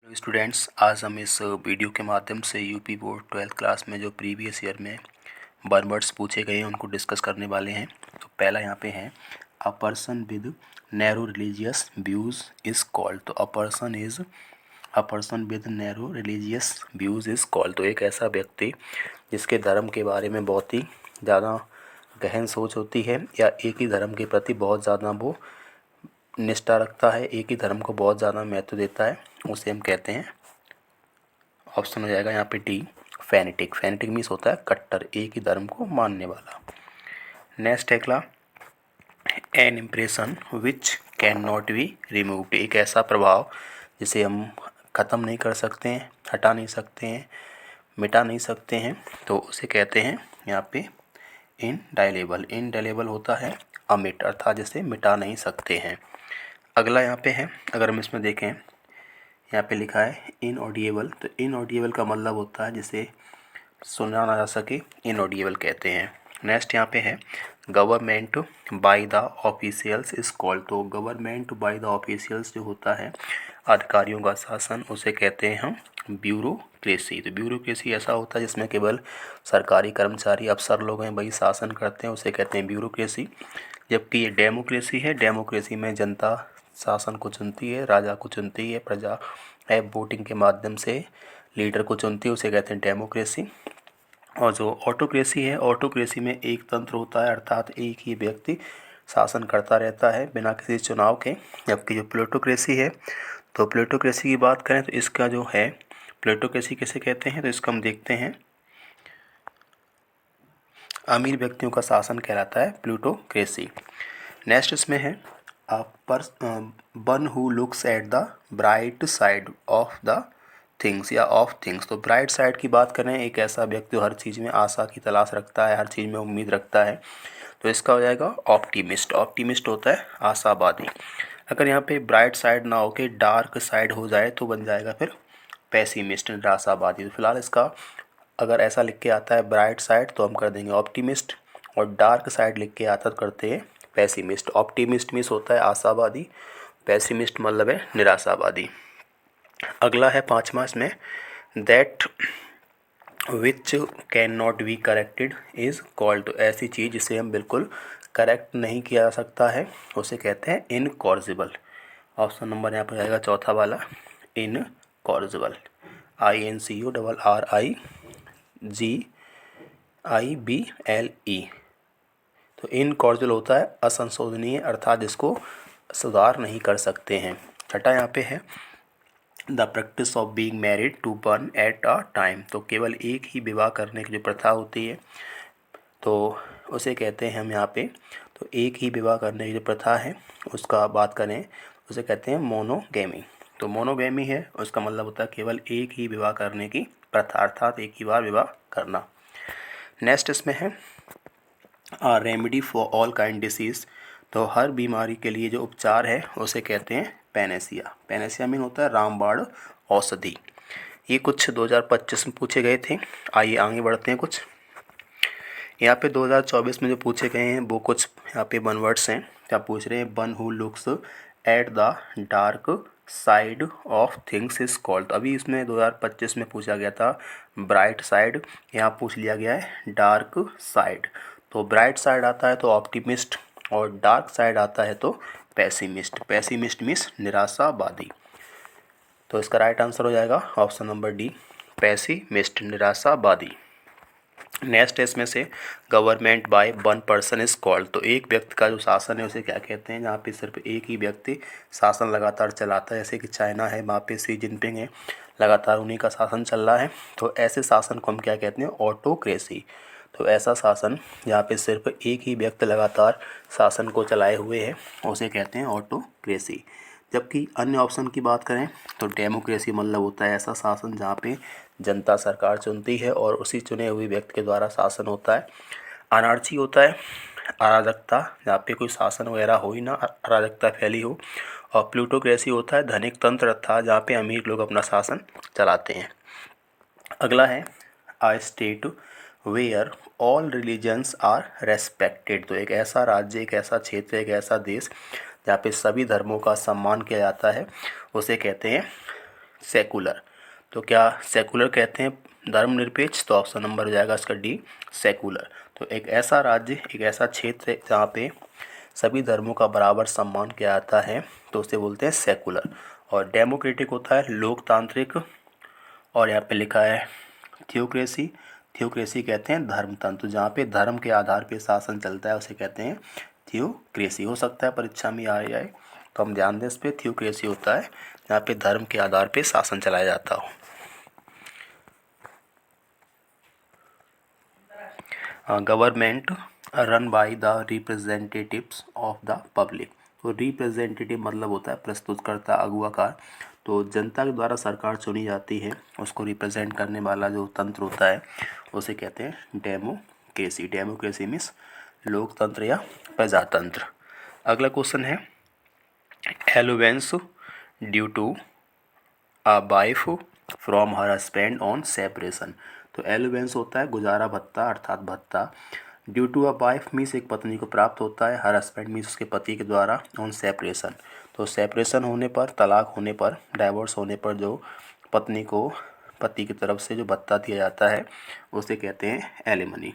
Students, आज हम इस वीडियो के माध्यम से यूपी बोर्ड 12th क्लास में जो प्रीवियस ईयर में वर्ड्स पूछे गए हैं उनको डिस्कस करने वाले हैं। तो पहला यहाँ पे है a person with narrow religious views is called. तो a person with narrow religious views is called. तो एक ऐसा व्यक्ति जिसके धर्म के बारे में बहुत ही ज़्यादा गहन सोच होती है या एक ही धर्म के प्रति बहुत ज़्यादा वो निष्ठा रखता है, एक ही धर्म को बहुत ज़्यादा महत्व देता है, उसे हम कहते हैं, ऑप्शन हो जाएगा यहाँ पे डी, फैनेटिक। फैनेटिक मीन्स होता है कट्टर, एक ही धर्म को मानने वाला। नेक्स्ट है अगला, an impression which can not be removed. एक ऐसा प्रभाव जिसे हम ख़त्म नहीं कर सकते हैं, हटा नहीं सकते हैं, मिटा नहीं सकते हैं, तो उसे कहते हैं यहाँ पे इनडायलेबल। इनडायलेबल होता है अमिट, अर्थात जिसे मिटा नहीं सकते हैं। अगला यहाँ पे है, अगर हम इसमें देखें, यहाँ पे लिखा है इनऑडिएबल। तो इनऑडिएबल का मतलब होता है जिसे सुना ना जा सके, इनऑडिएबल कहते हैं। नेक्स्ट यहाँ पे है government by the officials is called. तो गवर्नमेंट बाय द ऑफिशियल्स जो होता है अधिकारियों का शासन, उसे कहते हैं हम ब्यूरोक्रेसी। तो ब्यूरोक्रेसी ऐसा होता है जिसमें केवल सरकारी कर्मचारी अफसर लोग हैं वही शासन करते हैं, उसे कहते हैं ब्यूरोक्रेसी। जबकि ये डेमोक्रेसी है, डेमोक्रेसी में जनता शासन को चुनती है, राजा को चुनती है, प्रजा है वोटिंग के माध्यम से लीडर को चुनती है, उसे कहते हैं डेमोक्रेसी। और जो ऑटोक्रेसी है, ऑटोक्रेसी में एक तंत्र होता है, अर्थात एक ही व्यक्ति शासन करता रहता है बिना किसी चुनाव के। जबकि जो प्लूटोक्रेसी है, तो प्लूटोक्रेसी की बात करें तो इसका जो है, प्लूटोक्रेसी किसे कहते हैं, तो इसका हम देखते हैं, अमीर व्यक्तियों का शासन कहलाता है प्लूटोक्रेसी। नेक्स्ट इसमें है one who looks at the bright side of the things या ऑफ थिंग्स। तो ब्राइट साइड की बात करें, एक ऐसा व्यक्ति जो हर चीज़ में आशा की तलाश रखता है, हर चीज़ में उम्मीद रखता है, तो इसका हो जाएगा ऑप्टिमिस्ट। ऑप्टिमिस्ट होता है आशावादी। अगर यहाँ पे ब्राइट साइड ना हो के डार्क साइड हो जाए तो बन जाएगा फिर पेसिमिस्ट, निराशावादी। तो फिलहाल इसका अगर ऐसा लिख के आता है ब्राइट साइड तो हम कर देंगे ऑप्टिमिस्ट, और डार्क साइड लिख के आता तो करते हैं पेसिमिस्ट। ऑप्टिमिस्ट मीन्स होता है आशावादी, पेसिमिस्ट मतलब है निराशावादी। अगला है पाँचवा इसमें, that which can not be corrected is called. तो ऐसी चीज़ जिसे हम बिल्कुल करेक्ट नहीं किया जा सकता है उसे कहते हैं इनकॉर्जिबल। ऑप्शन नंबर यहाँ पर जाएगा चौथा वाला, इनकॉर्जिबल, INCORRIGIBLE। तो इनकॉर्जिबल होता है असंशोधनीय, अर्थात जिसको सुधार नहीं कर सकते हैं। छठा यहाँ पे है the practice of being married to one at a time. तो केवल एक ही विवाह करने की जो प्रथा होती है तो उसे कहते हैं हम यहाँ पे, तो एक ही विवाह करने की जो प्रथा है उसका बात करें उसे कहते हैं मोनोगैमी। तो मोनोगैमी है, उसका मतलब होता है केवल एक ही विवाह करने की प्रथा, अर्थात एक ही बार विवाह करना। नेक्स्ट इसमें है remedy for all kind disease. तो हर बीमारी के लिए जो उपचार है उसे कहते हैं पैनेसिया। पैनेसिया मीन होता है रामबाण औषधि। ये कुछ 2025 में पूछे गए थे। आइए आगे बढ़ते हैं। कुछ यहाँ पे 2024 में जो पूछे गए हैं वो कुछ यहाँ पे वन वर्ड्स हैं। क्या पूछ रहे हैं, one who looks at the dark side of things is called. अभी इसमें 2025 में पूछा गया था ब्राइट साइड, यहाँ पूछ लिया गया है डार्क साइड। तो ब्राइट साइड आता है तो ऑप्टिमिस्ट, और डार्क साइड आता है तो पेसिमिस्ट। पेसिमिस्ट मीन्स निराशावादी। तो इसका राइट आंसर हो जाएगा ऑप्शन नंबर डी, पेसिमिस्ट, निराशावादी। नेक्स्ट है इसमें से government by one person is called. तो एक व्यक्ति का जो शासन है उसे क्या कहते हैं, जहाँ पे सिर्फ एक ही व्यक्ति शासन लगातार चलाता है, जैसे कि चाइना है वहाँ पे शी जिनपिंग है, लगातार उन्हीं का शासन चल रहा है। तो ऐसे शासन को हम क्या कहते हैं, ऑटोक्रेसी। तो ऐसा शासन जहाँ पे सिर्फ एक ही व्यक्ति लगातार शासन को चलाए हुए है उसे कहते हैं ऑटोक्रेसी। जबकि अन्य ऑप्शन की बात करें तो डेमोक्रेसी मतलब होता है ऐसा शासन जहाँ पे जनता सरकार चुनती है और उसी चुने हुए व्यक्ति के द्वारा शासन होता है। अनार्ची होता है अराजकता, जहाँ पे कोई शासन वगैरह हो ही ना, अराजकता फैली हो। और प्लूटोक्रेसी होता है धनिक तंत्र, अर्थात जहाँ पे अमीर लोग अपना शासन चलाते हैं। अगला है a state where all religions are respected. तो एक ऐसा राज्य, एक ऐसा क्षेत्र, एक ऐसा देश जहाँ पे सभी धर्मों का सम्मान किया जाता है उसे कहते हैं सेकुलर। तो क्या सेकुलर कहते हैं धर्मनिरपेक्ष? तो ऑप्शन नंबर हो जाएगा इसका डी, सेकुलर। तो एक ऐसा राज्य, एक ऐसा क्षेत्र जहाँ पे सभी धर्मों का बराबर सम्मान किया जाता है तो उसे बोलते हैं सेकुलर। और डेमोक्रेटिक होता है लोकतांत्रिक, और यहाँ पे लिखा है थियोक्रेसी। थियोक्रेसी कहते हैं धर्मतंत्र, जहाँ पे धर्म के आधार पे शासन चलता है उसे कहते हैं थियोक्रेसी। हो सकता है परीक्षा में आ जाए, तो हम ध्यान दें इस पर। थियोक्रेसी होता है जहाँ पे धर्म के आधार पे शासन चलाया जाता हो। Government run by the representatives of the public. तो रिप्रेजेंटेटिव मतलब होता है प्रस्तुतकर्ता, अगुवाकार। तो जनता के द्वारा सरकार चुनी जाती है, उसको रिप्रेजेंट करने वाला जो तंत्र होता है उसे कहते हैं डेमोक्रेसी। डेमोक्रेसी मीन्स लोकतंत्र या प्रजातंत्र। अगला क्वेश्चन है allowance due to a wife from her husband on separation. तो एलोवेंस होता है गुजारा भत्ता अर्थात भत्ता। Due to a wife means एक पत्नी को प्राप्त होता है, हर हस्बैंड मीन्स उसके पति के द्वारा, ऑन सेपरेशन। तो सेपरेशन होने पर, तलाक होने पर, डाइवोर्स होने पर जो पत्नी को पति की तरफ से जो भत्ता दिया जाता है उसे कहते हैं एलिमनी।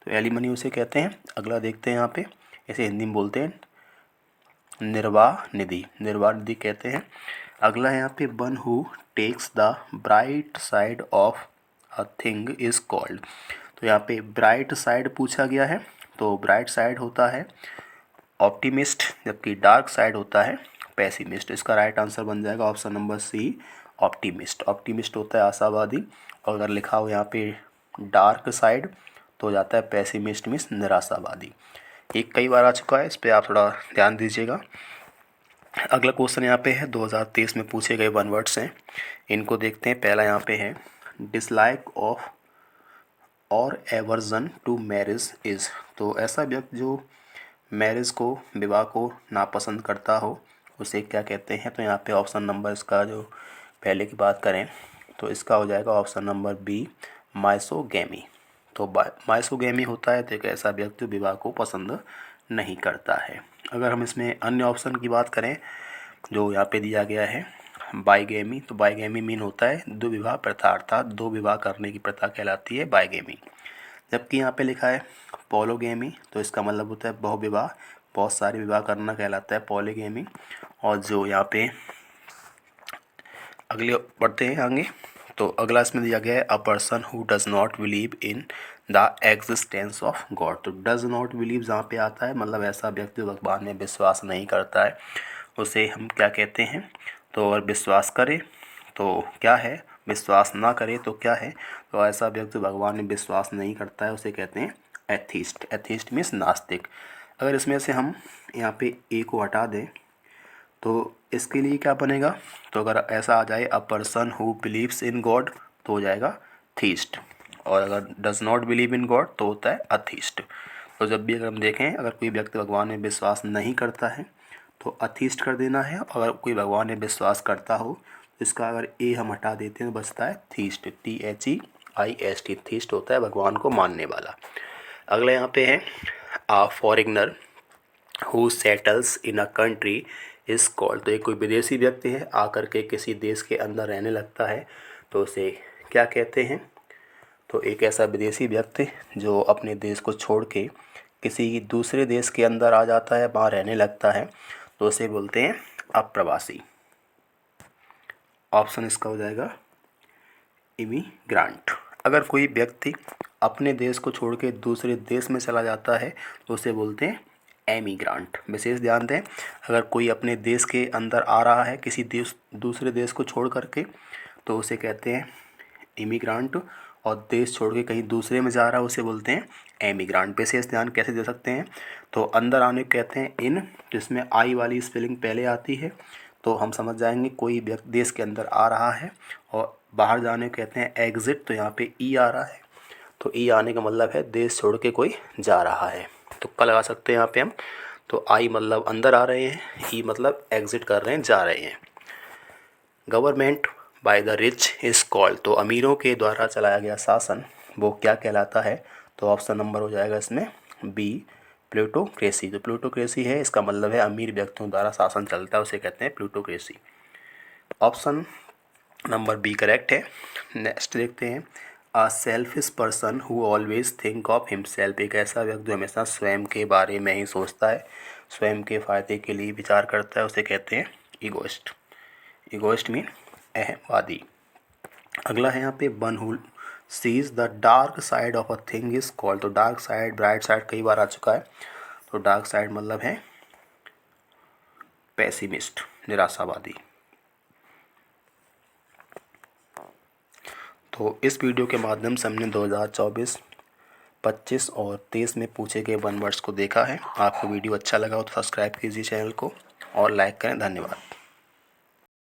तो एलिमनी उसे कहते हैं। अगला देखते हैं यहाँ पे, इसे हिंदी में बोलते हैं निर्वाह निधि। निर्वाह निधि कहते हैं। अगला है यहाँ पे one who takes the bright side of a thing is called. तो यहाँ पे ब्राइट साइड पूछा गया है। तो ब्राइट साइड होता है ऑप्टिमिस्ट, जबकि डार्क साइड होता है पैसिमिस्ट। इसका राइट आंसर बन जाएगा option number C, optimist. Optimist होता है आशावादी, और अगर लिखा हो यहाँ पे डार्क साइड तो हो जाता है पैसिमिस्ट मीन्स निराशावादी। एक कई बार आ चुका है, इस पर आप थोड़ा ध्यान दीजिएगा। अगला क्वेश्चन यहाँ पे है 2023 में पूछे गए 1 वर्ड्स हैं, इनको देखते हैं। पहला यहाँ पे है डिसलाइक ऑफ और एवर्जन टू मैरिज इज़। तो ऐसा व्यक्ति जो मैरिज को, विवाह को नापसंद करता हो उसे क्या कहते हैं? तो यहाँ पे ऑप्शन नंबर इसका जो पहले की बात करें तो इसका हो जाएगा ऑप्शन नंबर बी, माइसोगैमी। तो माइसोगैमी होता है तो एक ऐसा व्यक्ति विवाह को पसंद नहीं करता है। अगर हम इसमें अन्य ऑप्शन की बात करें जो यहाँ पे दिया गया है बाइगेमी, तो बाइगेमी मीन होता है दुविवाह प्रथा, अर्थात दो विवाह करने की प्रथा कहलाती है बाइगेमी। जबकि यहाँ पे लिखा है पॉलोगेमी, तो इसका मतलब होता है बहुविवाह, बहुत सारे विवाह करना कहलाता है पॉलीगेमी। और जो यहाँ पे अगले पढ़ते हैं आगे, तो अगला इसमें दिया गया है a person who does not believe in the existence of God. तो डज नॉट बिलीव जहाँ पे आता है मतलब ऐसा व्यक्ति भगवान में विश्वास नहीं करता है, उसे हम क्या कहते हैं? तो अगर विश्वास करे तो क्या है, विश्वास ना करे तो क्या है? तो ऐसा व्यक्ति भगवान में विश्वास नहीं करता है उसे कहते हैं एथीस्ट। एथीस्ट मीन्स नास्तिक। अगर इसमें से हम यहाँ पे ए को हटा दें तो इसके लिए क्या बनेगा? तो अगर ऐसा आ जाए a person who believes in God तो हो जाएगा थीस्ट, और अगर does not believe in God तो होता है अथीस्ट। तो जब भी अगर हम देखें अगर कोई व्यक्ति भगवान में विश्वास नहीं करता है तो अथीस्ट कर देना है, और अगर कोई भगवान में विश्वास करता हो तो इसका अगर ए हम हटा देते हैं तो बचता है थीस्ट, THEIST। थीस्ट होता है भगवान को मानने वाला। अगला यहाँ पे है a foreigner who settles in a country is called. तो एक कोई विदेशी व्यक्ति है आकर के किसी देश के अंदर रहने लगता है तो उसे क्या कहते हैं? तो एक ऐसा विदेशी व्यक्ति जो अपने देश को छोड़ के किसी दूसरे देश के अंदर आ जाता है, वहाँ रहने लगता है, तो उसे बोलते हैं अप्रवासी। ऑप्शन इसका हो जाएगा इमिग्रांट। अगर कोई व्यक्ति अपने देश को छोड़ के दूसरे देश में चला जाता है तो उसे बोलते हैं एमिग्रांट। विशेष ध्यान दें, अगर कोई अपने देश के अंदर आ रहा है किसी देश, दूसरे देश को छोड़ करके, तो उसे कहते हैं इमिग्रांट, और देश छोड़ के कहीं दूसरे में जा रहा है उसे बोलते हैं एमिग्रांट। विशेष ध्यान कैसे दे सकते हैं? तो अंदर आने को कहते हैं इन, जिसमें आई वाली स्पेलिंग पहले आती है तो हम समझ जाएंगे कोई व्यक्ति देश के अंदर आ रहा है। और बाहर जाने को कहते हैं एग्ज़िट, तो यहाँ पे ई आ रहा है तो ई आने का मतलब है देश छोड़ के कोई जा रहा है। तुक्का लगा सकते हैं यहाँ पे हम। तो आई मतलब अंदर आ रहे हैं, ई मतलब एग्ज़िट कर रहे हैं, जा रहे हैं। Government by the rich is called. तो अमीरों के द्वारा चलाया गया शासन वो क्या कहलाता है? तो ऑप्शन नंबर हो जाएगा इसमें बी, प्लूटोक्रेसी। जो प्लूटोक्रेसी है इसका मतलब है अमीर व्यक्तियों द्वारा शासन चलता है उसे कहते हैं plutocracy. Option number B correct है। नेक्स्ट देखते हैं, a selfish person who always think of himself, एक ऐसा व्यक्ति जो हमेशा स्वयं के बारे में ही सोचता है, स्वयं के फायदे के लिए विचार करता है, उसे कहते हैं ईगोइस्ट। Egoist mean अहमवादी। अगला है यहाँ पे, one who seize the dark side of a thing is called, तो डार्क साइड ब्राइट साइड कई बार आ चुका है, तो डार्क साइड मतलब है पेसिमिस्ट, निराशावादी। तो इस वीडियो के माध्यम से हमने 2024, 25 और 23 में पूछे गए 1 वर्ड्स को देखा है। आपको वीडियो अच्छा लगा हो तो सब्सक्राइब कीजिए चैनल को और लाइक करें। धन्यवाद।